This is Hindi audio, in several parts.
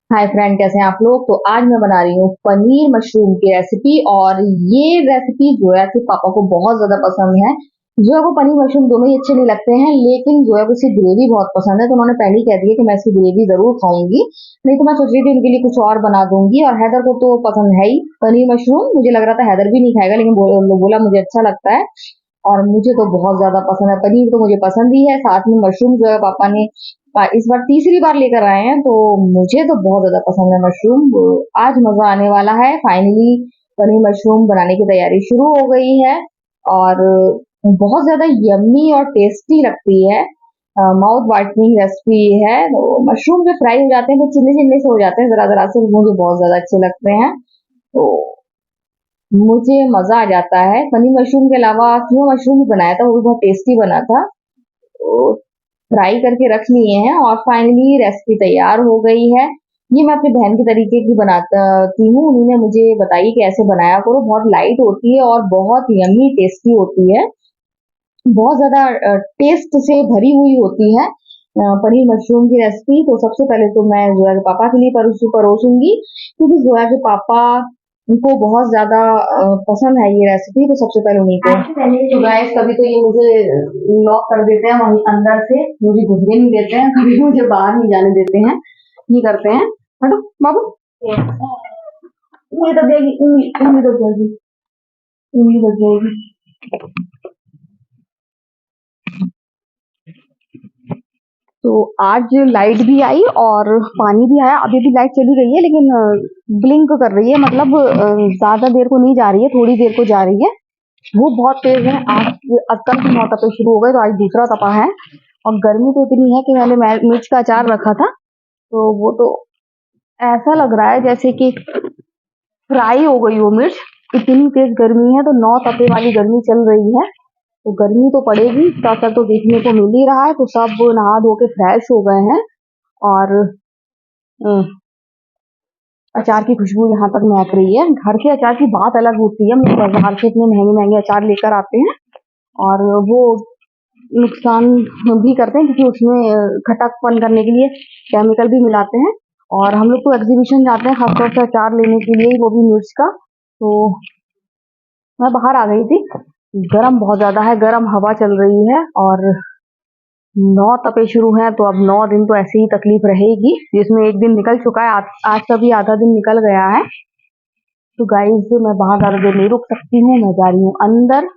हाय फ्रेंड, कैसे हैं आप लोग। तो आज मैं बना रही हूँ पनीर मशरूम की रेसिपी। और ये रेसिपी जोया के पापा को बहुत ज्यादा पसंद है। जोया को पनीर मशरूम दोनों ही अच्छे नहीं लगते हैं, लेकिन जोया को इसकी ग्रेवी बहुत पसंद है, तो उन्होंने पहले ही कह दिया कि मैं इसकी ग्रेवी जरूर खाऊंगी। नहीं तो मैं सोच रही थी उनके लिए कुछ और बना दूंगी। और हैदर को तो पसंद है ही पनीर मशरूम। मुझे लग रहा था हैदर भी नहीं खाएगा, लेकिन बोला मुझे अच्छा लगता है। और मुझे तो बहुत ज्यादा पसंद है, पनीर तो मुझे पसंद ही है, साथ में मशरूम जो है पापा ने इस बार तीसरी बार लेकर आए हैं, तो मुझे तो बहुत ज्यादा पसंद है मशरूम। आज मजा आने वाला है। फाइनली पनीर मशरूम बनाने की तैयारी शुरू हो गई है। और बहुत ज्यादा यम्मी और टेस्टी लगती है। माउथ वाटरिंग रेसिपी है। तो मशरूम जो फ्राई हो जाते हैं तो चिल्ले चिल्ले से हो जाते हैं, जरा जरा से, मुझे बहुत ज्यादा अच्छे लगते हैं। तो मुझे मजा आ जाता है। पनीर मशरूम के अलावा क्यों मशरूम भी बनाया था, वो भी बहुत टेस्टी बना था। तो फ्राई करके रख लिए हैं और फाइनली रेसिपी तैयार हो गई है। ये मैं अपनी बहन के तरीके की बनाती हूँ, उन्होंने मुझे बताई कि ऐसे बनाया करो। बहुत लाइट होती है और बहुत यम्मी टेस्टी होती है। बहुत ज्यादा टेस्ट से भरी हुई होती है पनीर मशरूम की रेसिपी। तो सबसे पहले तो मैं जोया के पापा के लिए परोसूंगी, क्योंकि जोया के पापा उनको बहुत ज्यादा पसंद है ये रेसिपी। तो सबसे पहले उन्हीं को। तो गाइस, कभी तो ये मुझे लॉक कर देते हैं वहीं अंदर से, मुझे घुसने नहीं देते हैं, कभी मुझे बाहर नहीं जाने देते हैं। ये करते हैं। हटो बाबू, उंगली दब जाएगी, उंगली उंगली दब जाएगी, उंगली दब जाएगी। तो आज लाइट भी आई और पानी भी आया। अभी भी लाइट चली गई है, लेकिन ब्लिंक कर रही है, मतलब ज्यादा देर को नहीं जा रही है, थोड़ी देर को जा रही है। वो बहुत तेज है। आज कल से 9 तपे शुरू हो गए, तो आज दूसरा तपा है। और गर्मी तो इतनी है कि मैंने मिर्च का अचार रखा था, तो वो तो ऐसा लग रहा है जैसे कि फ्राई हो गई हो मिर्च। इतनी तेज गर्मी है, तो 9 तपे वाली गर्मी चल रही है। तो गर्मी तो पड़ेगी, इसका असर तो देखने को मिल ही रहा है। तो सब नहा धो के फ्रेश हो गए हैं। और अ, अचार की खुशबू यहाँ तक महक रही है। घर के अचार की बात अलग होती है, मतलब बाजार से इतने महंगे महंगे अचार लेकर आते हैं और वो नुकसान भी करते हैं, क्योंकि उसमें खट्टापन करने के लिए केमिकल भी मिलाते हैं। और हम लोग तो एग्जीबिशन जाते हैं खासतौर से अचार लेने के लिए, वो भी मिर्च का। तो मैं बाहर आ गई थी। गर्म बहुत ज्यादा है, गर्म हवा चल रही है। और 9 तपे शुरू हैं, तो अब 9 दिन तो ऐसे ही तकलीफ रहेगी, जिसमें एक दिन निकल चुका है। आज का भी आधा दिन निकल गया है। तो गाइस, मैं बाहर ज्यादा देर नहीं रुक सकती हूँ, मैं जा रही हूँ अंदर।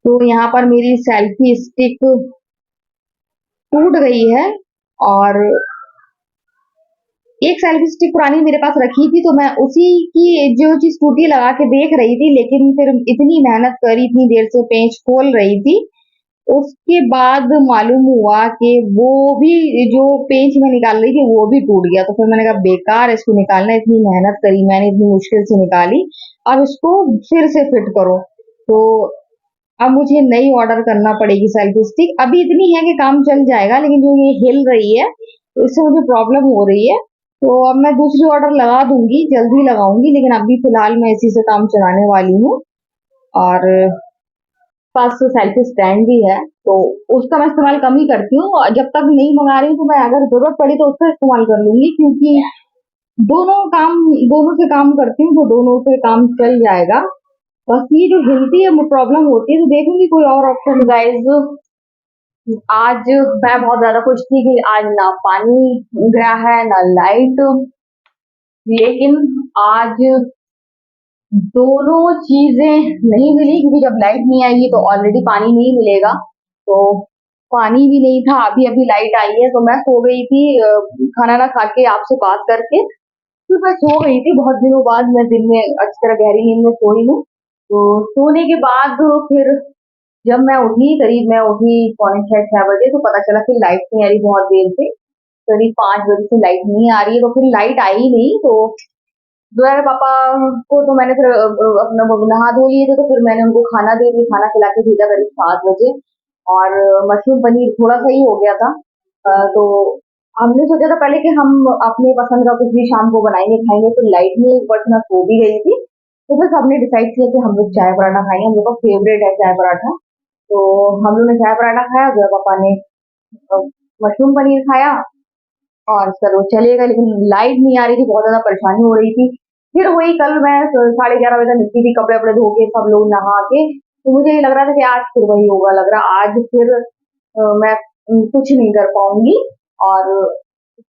तो यहाँ पर मेरी सेल्फी स्टिक टूट गई है। और एक सेल्फी स्टिक पुरानी मेरे पास रखी थी, तो मैं उसी की जो चीज टूटी लगा के देख रही थी, लेकिन फिर इतनी मेहनत करी, इतनी देर से पेंच खोल रही थी, उसके बाद मालूम हुआ कि वो भी जो पेंच में निकाल रही थी वो भी टूट गया। तो फिर मैंने कहा बेकार है इसको निकालना, इतनी मेहनत करी मैंने, इतनी मुश्किल से निकाली, अब इसको फिर से फिट करो। तो अब मुझे नई ऑर्डर करना पड़ेगी सेल्फी स्टिक। अभी इतनी है कि काम चल जाएगा, लेकिन जो ये हिल रही है तो इससे मुझे प्रॉब्लम हो रही है। तो अब मैं दूसरी ऑर्डर लगा दूंगी, जल्दी लगाऊंगी, लेकिन अभी फिलहाल मैं इसी से काम चलाने वाली हूँ। और पास सेल्फी स्टैंड भी है, तो उसका मैं इस्तेमाल कम ही करती हूँ। और जब तक नहीं मंगा रही हूँ, तो मैं अगर जरूरत पड़ी तो उसका इस्तेमाल कर लूंगी, क्योंकि दोनों काम दोनों से काम करती हूँ, तो दोनों से काम चल जाएगा। बस ये जो हिलती है प्रॉब्लम होती है, तो देखूंगी कोई और ऑप्शन। गाइज, आज मैं बहुत ज्यादा खुश थी कि आज ना पानी गया है ना लाइट, लेकिन आज दोनों चीजें नहीं मिली, क्योंकि जब लाइट नहीं आएगी तो ऑलरेडी पानी नहीं मिलेगा। तो पानी भी नहीं था, अभी अभी लाइट आई है, तो मैं सो गई थी खाना ना खा के आपसे बात करके। फिर मैं सो गई थी, बहुत दिनों बाद मैं दिन में अच्छी तरह गहरी नींद में सोई हूँ। तो सोने के बाद फिर जब मैं उठी, करीब मैं उठी 5:45-6 बजे, तो पता चला कि लाइट नहीं आ रही बहुत देर से। करीब 5 बजे से लाइट नहीं आ रही है, तो फिर लाइट आई ही नहीं। तो दोपहर पापा को तो मैंने फिर अपना वो नहा धो लिए थे, तो फिर मैंने उनको खाना दे दिया, खाना खिला के भेजा करीब 7 बजे। और मशरूम पनीर थोड़ा सा ही हो गया था। तो हमने सोचा था पहले कि हम अपने पसंद का कुछ भी शाम को बनाएंगे खाएंगे, तो लाइट में एक बट मैं सो भी गई थी। तो फिर सबने डिसाइड किया कि हम लोग चाय पराठा खाएंगे, हम लोग का फेवरेट है चाय पराठा। तो हम लोग ने चाय पराठा खाया, जो पापा ने अ, मशरूम पनीर खाया। और सर वो चलेगा, लेकिन लाइट नहीं आ रही थी, बहुत ज़्यादा परेशानी हो रही थी। फिर वही कल मैं 11:30 बजे तक निकली थी, कपड़े-वपड़े धो के सब लोग नहा के, तो मुझे ये लग रहा था कि आज फिर वही होगा, लग रहा आज फिर मैं कुछ नहीं कर पाऊँगी और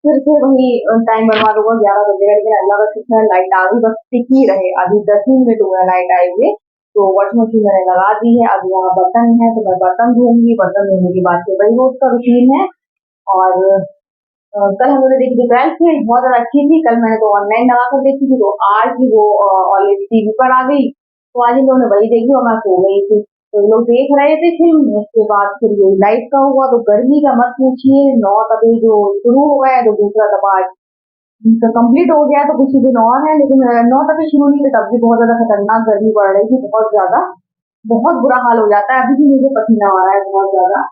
फिर से वही टाइम बर्बाद होगा, 11 बजेगा, लेकिन अल्लाह का शुक्र है लाइट आ गई, बस टिक ही रहे, अभी 10 ही मिनट हुए हैं लाइट आए हुए। तो वॉशिंग मशीन मैंने लगा दी है, अब यहाँ बर्तन है तो मैं बर्तन धोऊँगी, बर्तन धोने के बाद फिर वही रोज़ का रूटीन है। और कल हमने देखी थी 12th फेल, बहुत ज़्यादा अच्छी थी, कल मैंने तो ऑनलाइन लगा कर देखी थी, तो आज ही वो ऑलरेडी टीवी पर आ गई, तो आज इन लोगों ने वही देखी और मैं सो गई थी। तो ये लोग देख रहे थे फ़िल्म, उसके बाद फिर ये लाइट का हुआ, तो गर्मी का मत पूछिए, 9 अभी जो शुरू हो गया है, तो दूसरा दफ़ा आज तो कंप्लीट हो गया, तो कुछ ही दिन और है, लेकिन 9 तक शुरू नहीं हुई, तब भी बहुत ज़्यादा खतरनाक गर्मी पड़ रही थी, बहुत ज़्यादा, बहुत बुरा हाल हो जाता है, अभी भी मुझे पसीना आ रहा है बहुत ज़्यादा।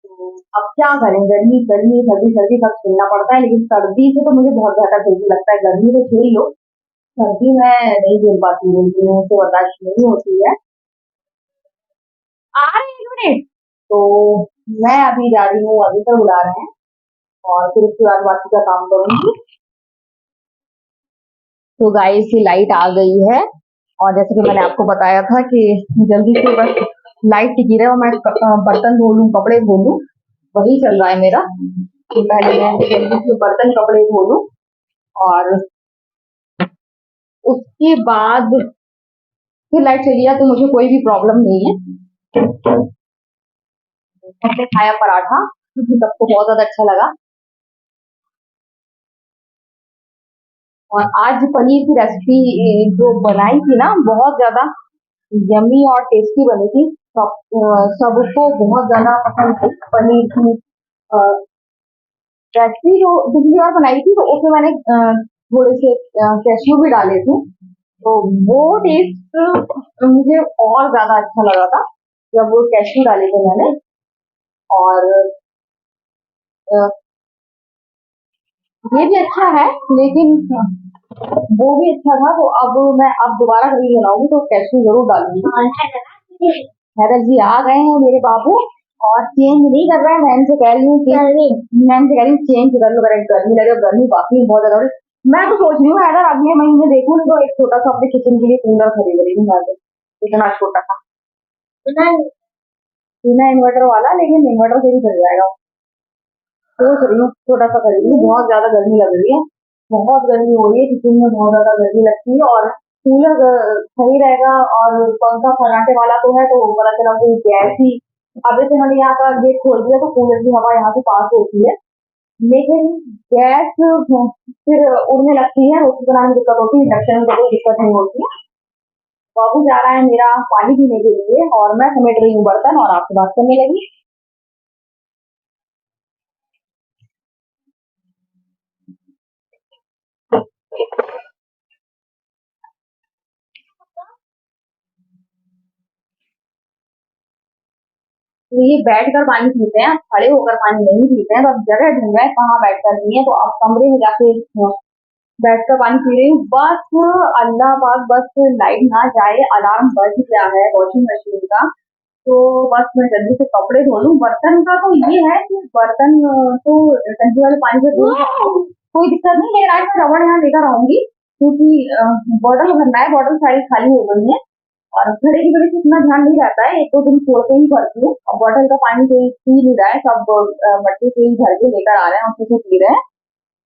तो अब क्या करें, गर्मी गर्मी सर्दी सर्दी सब झेलना पड़ता है, लेकिन सर्दी से तो मुझे बहुत ज्यादा जल्दी लगता है, गर्मी तो झेल लो, सर्दी मैं नहीं झेल पाती हूँ, मुझसे बर्दाश्त नहीं होती है। आ रहे हैं 1 मिनट। तो मैं अभी जा रही हूँ, अभी तक बुला रहे हैं और फिर उसके बाद बाकी का काम करूंगी। तो गाइस की लाइट आ गई है और जैसे कि मैंने आपको बताया था कि जल्दी से बस लाइट टिकी रहे और मैं बर्तन धो लूँ, कपड़े धो लूँ, वही चल रहा है मेरा कि पहले मैं जल्दी से बर्तन कपड़े धो लूँ और उसके बाद फिर लाइट चली जाए तो मुझे कोई भी प्रॉब्लम नहीं है। हमने खाया पराठा, सबको बहुत ज्यादा अच्छा लगा और आज पनीर की रेसिपी जो बनाई थी ना, बहुत ज्यादा यम्मी और टेस्टी बनी थी। सबको बहुत ज्यादा पसंद थी पनीर की रेसिपी। जो पिछली बार बनाई थी तो उसमें मैंने थोड़े से कैश्यू भी डाले थे, तो वो टेस्ट मुझे और ज्यादा अच्छा लगा था जब वो कैश्यू डाले थे मैंने। और अ, ये भी अच्छा है, लेकिन वो भी अच्छा था, तो अब मैं अब दोबारा कभी बनाऊंगी तो कैश्यू जरूर डालूंगी। हैदर जी आ गए हैं मेरे बाबू और चेंज नहीं कर रहा है, मैं इनसे कह रही हूँ कि मैं इनसे कह रही हूँ चेंज कर लो, करेक्ट गर्मी लगे, गर्मी वाकई बहुत ज्यादा हो रही है। मैं तो सोच रही हूँ हैदर अगले महीने देखूँ नहीं तो एक छोटा सा अपने किचन के लिए कूलर खरीद रही हूँ मैं तो, इतना छोटा सा, बिना इन्वर्टर वाला, लेकिन इन्वर्टर से भी चल जाएगा। सोच रही हूँ छोटा सा खरीद लूँ, बहुत ज्यादा गर्मी लग रही है, बहुत गर्मी हो रही है, किचन में बहुत ज्यादा गर्मी लगती है और कूलर सही रहेगा। और पंखा फर्राटे वाला तो है, तो पता चला कोई गैस ही, अब जैसे मैंने यहाँ का गेट खोल दिया तो कूलर की हवा यहाँ से पास होती है, लेकिन गैस फिर उड़ने लगती है, रोटी बनाने में दिक्कत होती है, इंडक्शन में तो कोई दिक्कत नहीं होती है। बाबू जा रहा है मेरा पानी पीने के लिए और मैं समेट रही हूँ बर्तन और आपसे बात करने लगी। तो ये बैठकर पानी पीते हैं, खड़े होकर पानी नहीं पीते हैं, तो अब जगह ढूंढ रहे हैं कहाँ बैठकर पिए, तो अब कमरे में जाके बैठकर पानी पी रही हूँ बस। अल्लाह पाक बस लाइट ना जाए, अलार्म बज गया है वॉशिंग मशीन का, तो बस मैं जल्दी से कपड़े धो लूँ। बर्तन का तो ये है कि बर्तन तो टंकी वाले पानी से धो कोई दिक्कत नहीं, लेकिन आज मैं रबड़ यहाँ लेकर आऊंगी क्योंकि बॉटल भरना है, बॉटल सारी खाली हो गई है और घड़े की वजह से इतना ध्यान नहीं रहता है, 1-2 दिन छोड़ के ही भरती हूँ और बॉटल का पानी कोई पी नहीं रहा है, सब मट्टी से ही भर के लेकर आ रहे हैं, उसी से पी रहे हैं।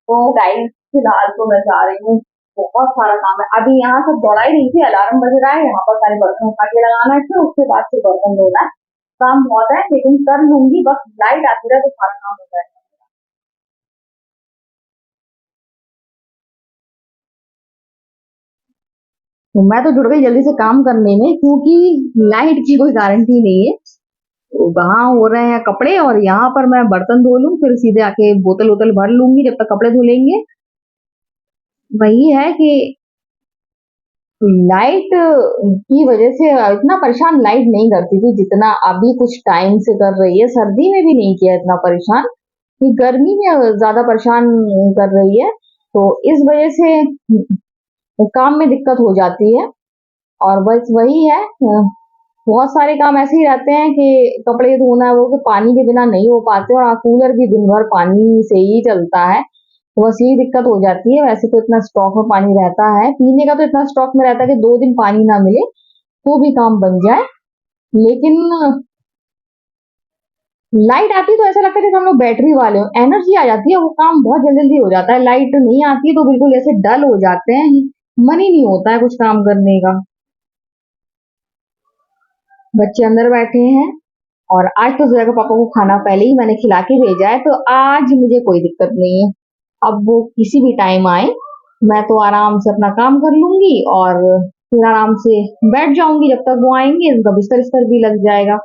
तो गाइस फिलहाल तो मैं जा रही हूँ, बहुत सारा काम है, अभी यहाँ से दौड़ा ही रही थी, अलार्म बज रहा है, यहाँ पर सारे बर्तन उठा के लगाना है, फिर उसके बाद फिर बर्तन धोना है, काम बहुत है, लेकिन कर लूंगी, बस लाइट आती रहे तो सारा काम हो जाएगा। तो मैं तो जुड़ गई जल्दी से काम करने में, क्योंकि लाइट की कोई गारंटी नहीं है, तो वहां हो रहे हैं कपड़े और यहाँ पर मैं बर्तन धो लूं, फिर सीधे आके बोतल वोतल भर लूंगी जब तक कपड़े धो लेंगे। वही है कि लाइट की वजह से इतना परेशान लाइट नहीं करती थी जितना अभी कुछ टाइम से कर रही है, सर्दी में भी नहीं किया इतना परेशान, कि गर्मी में ज्यादा परेशान कर रही है, तो इस वजह से काम में दिक्कत हो जाती है। और बस वही है, बहुत सारे काम ऐसे ही रहते हैं कि कपड़े धोना वो कि पानी के बिना नहीं हो पाते और कूलर भी दिन भर पानी से ही चलता है, तो बस यही दिक्कत हो जाती है। वैसे तो इतना स्टॉक में पानी रहता है, पीने का तो इतना स्टॉक में रहता है कि 2 दिन पानी ना मिले तो भी काम बन जाए। लेकिन लाइट आती है तो ऐसा लगता है जैसे हम लोग बैटरी वाले हो, एनर्जी आ जाती है, वो काम बहुत जल्दी जल्दी हो जाता है। लाइट नहीं आती है तो बिल्कुल जैसे डल हो जाते हैं, मन ही नहीं होता है कुछ काम करने का। बच्चे अंदर बैठे हैं और आज तो जोया के पापा को खाना पहले ही मैंने खिला के भेजा है, तो आज मुझे कोई दिक्कत नहीं है। अब वो किसी भी टाइम आए, मैं तो आराम से अपना काम कर लूंगी और फिर आराम से बैठ जाऊंगी जब तक वो आएंगे। उनका बिस्तर इस्तर भी लग जाएगा।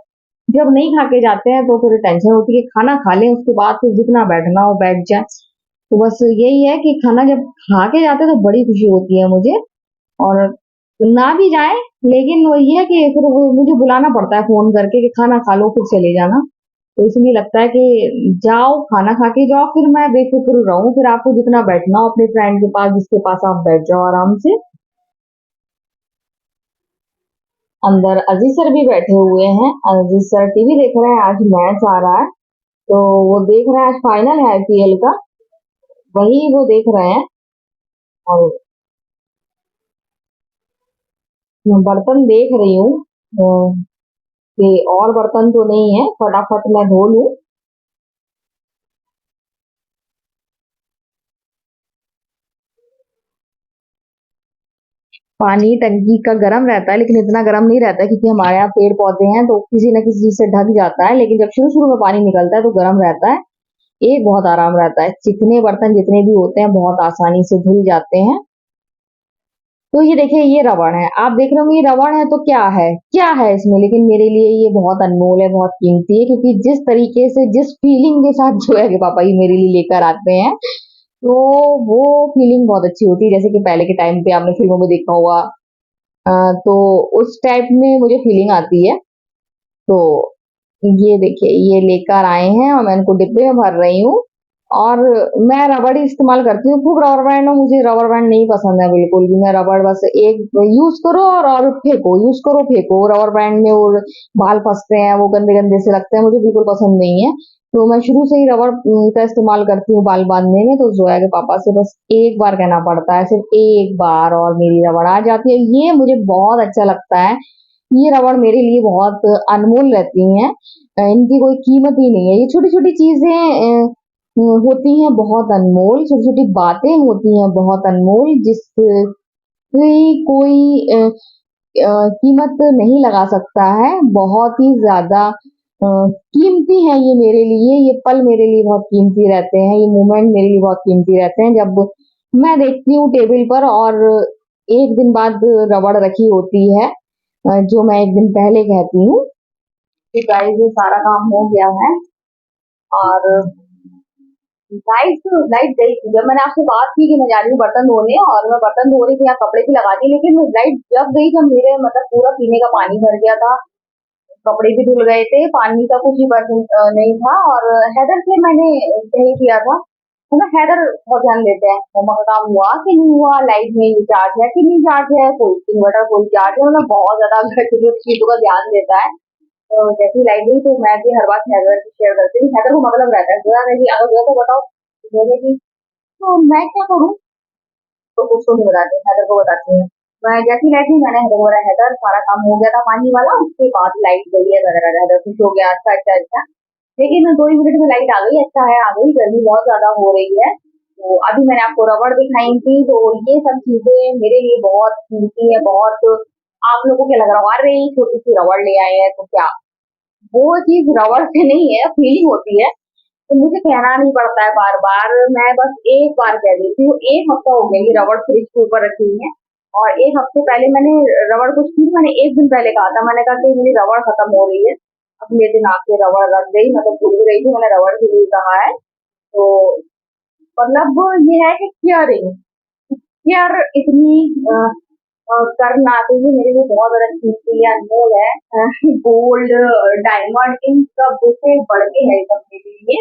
जब नहीं खा के जाते हैं तो फिर टेंशन होती है कि खाना खा लें, उसके बाद फिर जितना बैठना हो बैठ जाए। तो बस यही है कि खाना जब खा के जाते हैं तो बड़ी खुशी होती है मुझे। और ना भी जाए, लेकिन वो ये है कि फिर वो मुझे बुलाना पड़ता है फोन करके कि खाना खा लो फिर चले जाना। तो इसलिए लगता है कि जाओ खाना खा के जाओ, फिर मैं बेफिक्र रहूं, फिर आपको जितना बैठना हो अपने फ्रेंड के पास जिसके पास आप बैठ जाओ आराम से। अंदर अजीज सर भी बैठे हुए हैं। अजीज सर टीवी देख रहे हैं, आज मैच आ रहा है तो वो देख रहे हैं, आज फाइनल है आईपीएल का, वही वो देख रहे हैं। और मैं बर्तन देख रही हूँ कि और बर्तन तो नहीं है, फटाफट मैं धो लूं। पानी टंकी का गर्म रहता है लेकिन इतना गर्म नहीं रहता है, क्योंकि हमारे यहाँ पेड़ पौधे हैं तो किसी न किसी चीज से ढक जाता है। लेकिन जब शुरू शुरू में पानी निकलता है तो गर्म रहता है। एक बहुत आराम रहता है, चिकने बर्तन जितने भी होते हैं बहुत आसानी से धुल जाते हैं। तो ये देखिए, ये रबड़ है, आप देख रहे होंगे ये रबड़ है तो क्या है इसमें, लेकिन मेरे लिए ये बहुत अनमोल है, बहुत कीमती है, क्योंकि जिस तरीके से जिस फीलिंग के साथ जो है कि पापा ये मेरे लिए लेकर आते हैं, तो वो फीलिंग बहुत अच्छी होती है। जैसे कि पहले के टाइम पे आपने फिल्मों में देखा होगा, तो उस टाइप में मुझे फीलिंग आती है। तो ये देखिए, ये लेकर आए हैं और मैं इनको डिब्बे में भर रही हूँ। और मैं रबड़ ही इस्तेमाल करती हूँ खूब। रबर बैंड में मुझे रबर बैंड नहीं पसंद है बिल्कुल भी। मैं रबड़ बस एक यूज करो और फेंको, यूज करो फेंको। रबर बैंड में और बाल फंसते हैं, वो गंदे गंदे से लगते हैं, मुझे बिल्कुल पसंद नहीं है। तो मैं शुरू से ही रबड़ का इस्तेमाल करती हूँ बाल बांधने में। तो जोया के पापा से बस एक बार कहना पड़ता है, सिर्फ एक बार, और मेरी रबड़ आ जाती है। ये मुझे बहुत अच्छा लगता है। ये रबड़ मेरे लिए बहुत अनमोल रहती हैं। इनकी कोई कीमत ही नहीं है। ये छोटी छोटी चीजें होती हैं बहुत अनमोल, छोटी छोटी बातें होती हैं बहुत अनमोल, जिसकी कोई कीमत नहीं लगा सकता है। बहुत ही ज्यादा कीमती है ये मेरे लिए। ये पल मेरे लिए बहुत कीमती रहते हैं, ये मोमेंट मेरे लिए बहुत कीमती रहते हैं। जब मैं देखती हूँ टेबल पर और एक दिन बाद रबड़ रखी होती है, जो मैं एक दिन पहले कहती हूँ कि गाइस ये सारा काम हो गया है। और लाइट लाइट गई थी जब मैंने आपसे बात की कि मैं जा रही हूँ बर्तन धोने, और मैं बर्तन धो रही थी, यहाँ कपड़े भी लगा दिए, लेकिन लाइट जब गई जब मेरे मतलब पूरा पीने का पानी भर गया था, कपड़े भी धुल गए थे, पानी का कुछ ही परसेंट नहीं था। और हैदर से मैंने यही किया था, है ना। हैदर बहुत ध्यान देते हैं मम्मा का काम हुआ कि नहीं हुआ, लाइट में चार्ज है कि नहीं चार्ज है, कोई इन्वर्टर कोई चार्ज है, मतलब बहुत ज्यादा छोटी छोटी चीजों का ध्यान देता है। तो जैसे ही लाइट गई तो मैं भी हर बात हैदर से शेयर करती हूँ। हैदर को मतलब रहता है जोया नहीं, अगर जोया को बताओ बोलेगी तो मैं क्या करूँ, तो उसको नहीं बताती, हैदर को बताती हूँ। मैं जैसी लाइट हुई मैंने हैदर को बोला, हैदर सारा काम हो गया था पानी वाला, उसके बाद लाइट गई है वगैरह। हैदर खुश हो गया, अच्छा अच्छा अच्छा। लेकिन 2 ही मिनट में लाइट आ गई, अच्छा है आ गई, गर्मी बहुत ज्यादा हो रही है। तो अभी मैंने आपको रबड़ दिखाई थी, तो ये सब चीजें मेरे लिए बहुत कीमती है, बहुत। आप लोगों को क्या लग रहा होगा, अरे छोटी सी रबड़ ले आए हैं तो क्या, वो चीज रबड़ से नहीं है, फीलिंग होती है। तो मुझे कहना नहीं पड़ता है बार बार, मैं बस एक बार कह देती हूँ। 1 हफ्ता हो गया ये रबड़ फ्रिज के ऊपर रखी हुई है, और 1 हफ्ते पहले मैंने रबड़ कुछ थी, मैंने एक दिन पहले कहा था, मैंने कहा कि मेरी रबड़ खत्म हो रही है। अगले दिन आके रबड़ रख गई, मतलब भूल भी रही थी, मैंने रबड़ के लिए कहा है। तो मतलब ये है कि केयरिंग, केयर इतनी करना, तो ये मेरे लिए बहुत ज्यादा कीमती है, अनमोल है। गोल्ड, डायमंड, इन सब से बढ़ के है ये सब मेरे लिए।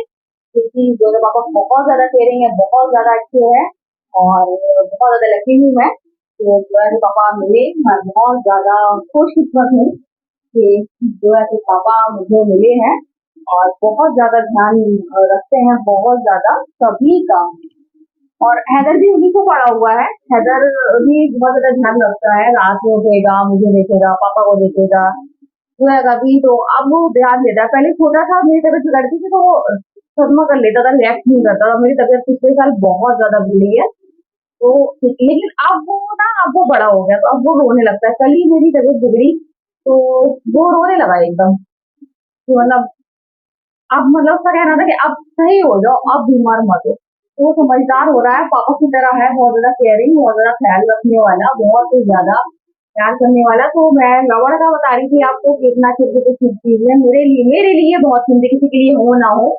क्योंकि मेरे पापा बहुत ज्यादा केयरिंग है, बहुत ज्यादा अच्छे हैं, और बहुत ज्यादा लकी हूँ मैं कि जो है कि पापा मिले। मैं बहुत ज्यादा खुशकिस्मत हूँ कि जो है कि पापा मुझे मिले हैं, और बहुत ज्यादा ध्यान रखते हैं, बहुत ज्यादा सभी का। और हैदर भी उन्हीं को पड़ा हुआ है। हैदर भी बहुत ज्यादा ध्यान रखता है, रात में उठेगा, मुझे देखेगा, पापा को देखेगा, सोएगा भी तो अब वो ध्यान देता है। पहले छोटा था, मेरी तबीयत बिगड़ती थी तो वो सदमा कर लेता था, रिएक्ट नहीं करता था। मेरी तबीयत पिछले साल बहुत ज्यादा बिगड़ी है, तो लेकिन अब वो ना, अब वो बड़ा हो गया तो अब वो रोने लगता है। कल ही मेरी तबीयत बिगड़ी तो वो रोने लगा एकदम, कि मतलब अब मतलब उसका कहना था कि अब सही हो जाओ, अब बीमार मत हो। तो वो समझदार हो रहा है, पापा की तरह है, बहुत ज्यादा केयरिंग, बहुत ज्यादा ख्याल रखने वाला, बहुत ज्यादा प्यार करने वाला। तो मैं रबड़ का बता रही थी आपको, कितना छोटी छोटी चीज है मेरे लिए बहुत कीमती, किसी के लिए हो ना हो,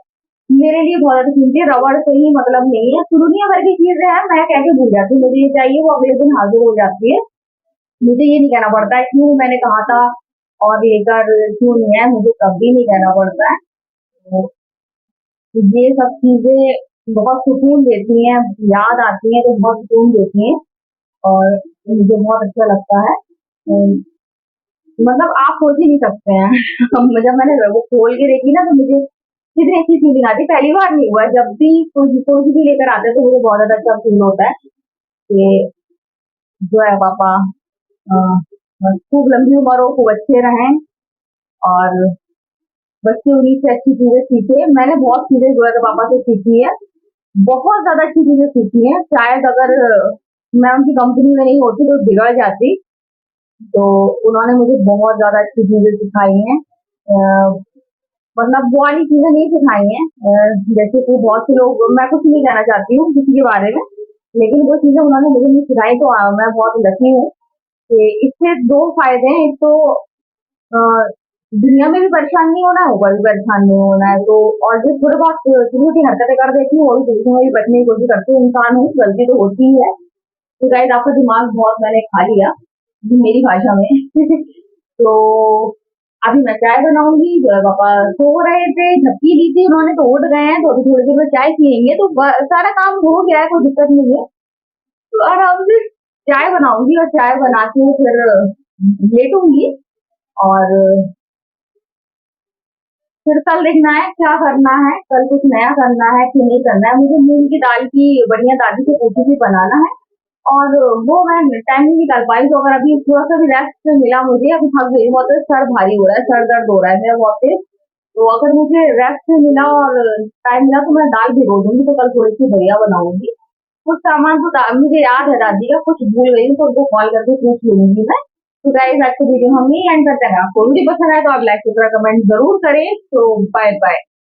मेरे लिए बहुत ज्यादा कीमती है। रबड़ से ही मतलब नहीं है, दुनिया भर की चीजें हैं, मैं कह के भूल जाती हूँ, मुझे ये चाहिए, वो अगले दिन हाजिर हो जाती है। मुझे ये नहीं कहना पड़ता है क्यों मैंने कहा था और लेकर क्यों नहीं है, मुझे कभी नहीं कहना पड़ता है। तो ये सब चीजें बहुत सुकून देती हैं, याद आती हैं तो बहुत सुकून देती हैं, और मुझे बहुत अच्छा लगता है। मतलब आप सोच ही नहीं सकते हैं। जब मैंने वो खोल के देखी ना तो मुझे कितनी अच्छी फीलिंग आती है। पहली बार नहीं हुआ, जब भी कुछ भी लेकर आते हैं तो मुझे बहुत ज्यादा अच्छा फील होता है कि जो है पापा अ, बस खूब लंबी उम्र हो, खूब अच्छे रहें, और बच्चे उन्हीं से अच्छी चीजें सीखे। मैंने बहुत चीजें जो है तो पापा से सीखी है, बहुत ज्यादा अच्छी चीजें सीखी हैं। शायद अगर मैं उनकी कंपनी में नहीं होती तो बिगड़ जाती। तो उन्होंने मुझे बहुत ज्यादा अच्छी चीजें सिखाई हैं। मतलब वो वाली चीजें नहीं सिखाई हैं, जैसे कि बहुत से लोग, मैं कुछ नहीं कहना चाहती हूँ किसी के बारे में, लेकिन वो चीजें उन्होंने मुझे नहीं सिखाई, तो मैं बहुत लकी हूँ कि इससे दो फायदे हैं। एक तो अ, दुनिया में भी परेशान नहीं होना है, ऊपर भी परेशान नहीं होना है। तो और जो थोड़े बहुत छोटी छोटी हरकतें कर देती हूँ, वो भी दूसरों में भी बचने की कोशिश करती हूँ। इंसान हूँ, गलती तो होती ही है। तो गाइस आपका दिमाग बहुत मैंने खा लिया, ये मेरी भाषा में। तो अभी मैं चाय बनाऊंगी, जो है पापा सो रहे थे, झपकी ली थी उन्होंने तो उठ गए हैं, तो अभी थोड़ी देर में चाय पियेंगे तो सारा काम हो गया है, कोई दिक्कत नहीं है। तो आराम से चाय बनाऊंगी और चाय बना के फिर लेटूंगी, और फिर कल देखना है क्या करना है, कल कुछ नया करना है कि नहीं करना है। मुझे मूंग की दाल की बढ़िया दादी से पूछी थी बनाना है, और वो मैं टाइम नहीं निकाल पाई। तो अगर अभी थोड़ा सा भी रेस्ट मिला मुझे, अभी थक गई बहुत, सर भारी हो रहा है, सर दर्द हो रहा है मेरा बहुत तेज। तो अगर मुझे रेस्ट मिला और टाइम मिला तो मैं दाल भिगो दूंगी, तो कल थोड़ी सी बढ़िया बनाऊंगी। कुछ सामान तो मुझे याद है दादी का, कुछ भूल गई हूँ, तो उनको कॉल करके पूछ लूंगी मैं। तो गाइस आज की वीडियो हम यही एंड करते हैं। आपको वीडियो पसंद आए तो आप लाइक शेयर कमेंट जरूर करें। तो बाय बाय।